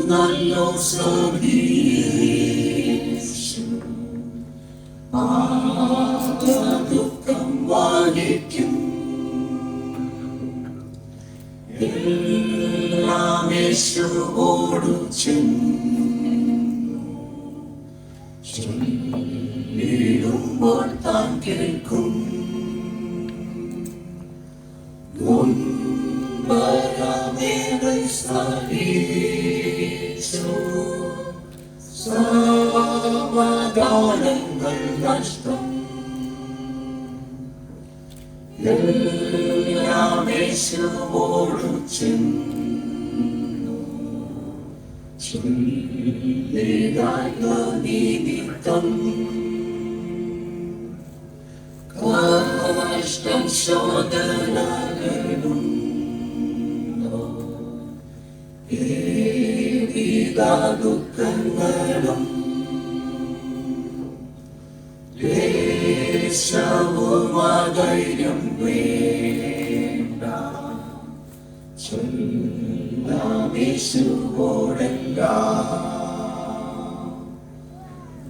നല്ലോ ദുഃഖം വാങ്ങിക്കും എല്ലാം യേശുവോടു ചൊല്ലിടുമ്പോൾ താൻ കേൾക്കും സമാധാനങ്ങൾ നഷ്ടം എല്ലാം യേശുവോടു നിമിത്തം കഷ്ടം ശോധനകളും ദുഃഖങ്ങളും ധൈര്യം വേണ്ട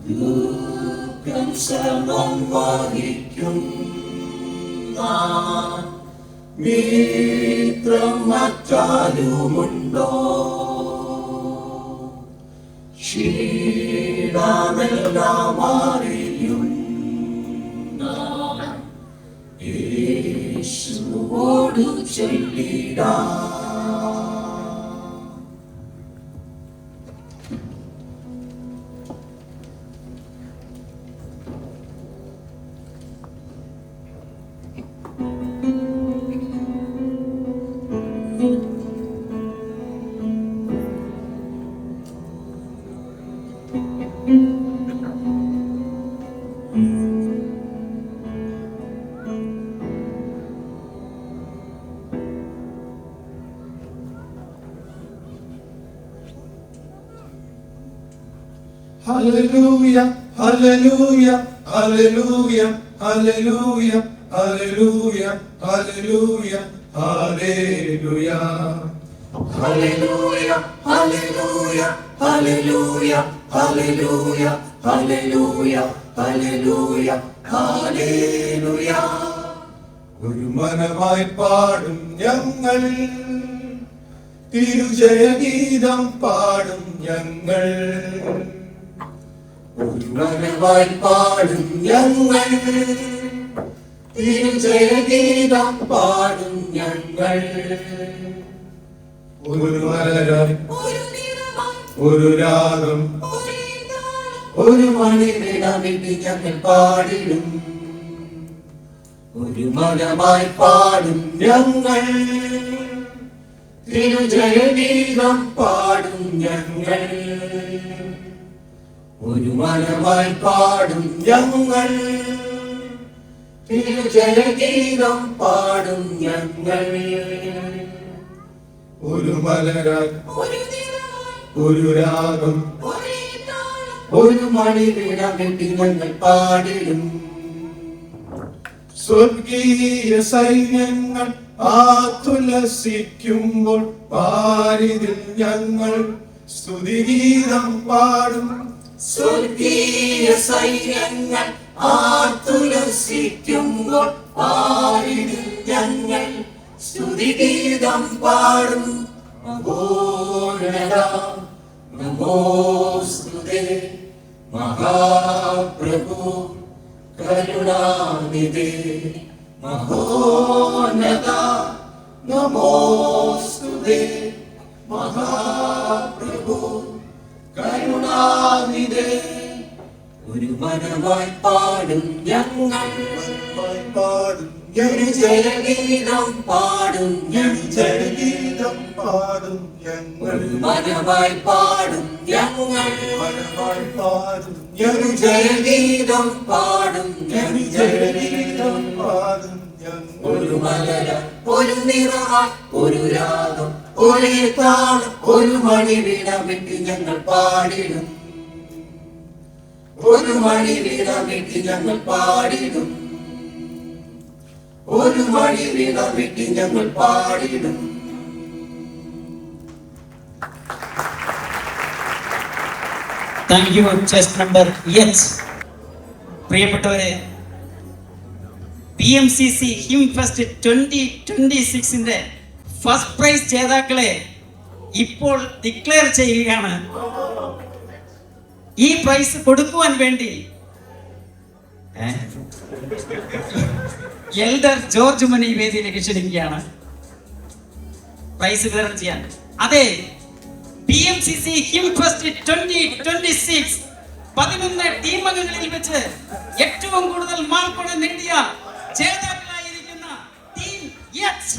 ദുഃഖം സർവം വഹിക്കും മിത്രം മറ്റാരുമുണ്ടോ ക്ഷീണമെല്ലാം അറിയും യേശുവോടു ചൊല്ലിടാം. Hallelujah, hallelujah, hallelujah, hallelujah, hallelujah, hallelujah, hallelujah. Hallelujah, hallelujah, hallelujah, hallelujah, hallelujah, hallelujah, hallelujah. ഒരു മനമായി പാടും ഞങ്ങൾ, തിരുജയഗീതം പാടും ഞങ്ങൾ. ഒരു മനമായി പാടും ഞങ്ങൾ, തിരുജയഗീതം പാടും ഞങ്ങൾ. ഒരു മലരായി ഒരു രാഗം ഒരു മണിവിടമിട്ട് ഞങ്ങൾ പാടിടും. ഒരു മനമായി പാടും ഞങ്ങൾ, തിരുജയഗീതം പാടും ഞങ്ങൾ. ഒരു മനമായി പാടും ഞങ്ങൾ, തിരുജയഗീതം പാടും ഞങ്ങൾ. ഒരു മലരായി ഒരു രാഗം ഒരു മണിവിടമിട്ട് ഞങ്ങൾ പാടിടും. സ്വർഗീയ സൈന്യങ്ങൾ ആതുലസിക്കുമ്പോൾ പാരിതിൽ ഞങ്ങൾ സ്തുതിഗീതം പാടും. സ്വർഗീയ സൈന്യങ്ങൾ ആതുലസിക്കുമ്പോൾ പാരിതിൽ ഞങ്ങൾ സ്തുതിഗീതം പാടും. നമോസ്തുതേ മഹാപ്രഭു കരുണാനിധേ മഹോന്നത. നമോസ്തുതേ മഹാപ്രഭു കരുണാനിധേ. ഒരു മനമായി പാടും ഞങ്ങൾ, പാടും ഒരു ജയഗീതം പാടും ജയഗീതം പാടും ഞങ്ങൾ. ഒരു മനമായി പാടും ഞങ്ങൾ, പാടും ഒരു ജയഗീതം പാടും ജയഗീതം പാടും ഞങ്ങൾ. ഒരു മലര ഒരു നിറമായി ഒരു രാഗം ഒരേ താളം ഒരു മണിവിടമിട്ട് ഞങ്ങൾ പാടിടും. ഒരു മണിവിടമിട്ട് ഞങ്ങൾ പാടിടും. ഒരു മണിവിടമിട്ട് ഞങ്ങൾ പാടിടും. Thank you chest number H. പ്രിയപ്പെട്ടവരെ, PMCC ഹിം ഫെസ്റ്റ് 2026 ഫസ്റ്റ് പ്രൈസ് ജേതാക്കളെ ഇപ്പോൾ ഡിക്ലെയർ ചെയ്യുകയാണ്. ഈ പ്രൈസ് കൊടുക്കുവാൻ വേണ്ടി എൽഡർ ജോർജ് മണി വേദിയിലേക്ക് ക്ഷണിക്കുകയാണ് പ്രൈസ് വിതരണം ചെയ്യാൻ. അതെ, PMCC ഹിം ഫെസ്റ്റ് 2026 11 ടീമംഗങ്ങളിൽ വെച്ച് ഏറ്റവും കൂടുതൽ മാർക്കോടെ നേടിയ ജേതാക്കളായിരിക്കുന്ന ടീം എച്ച്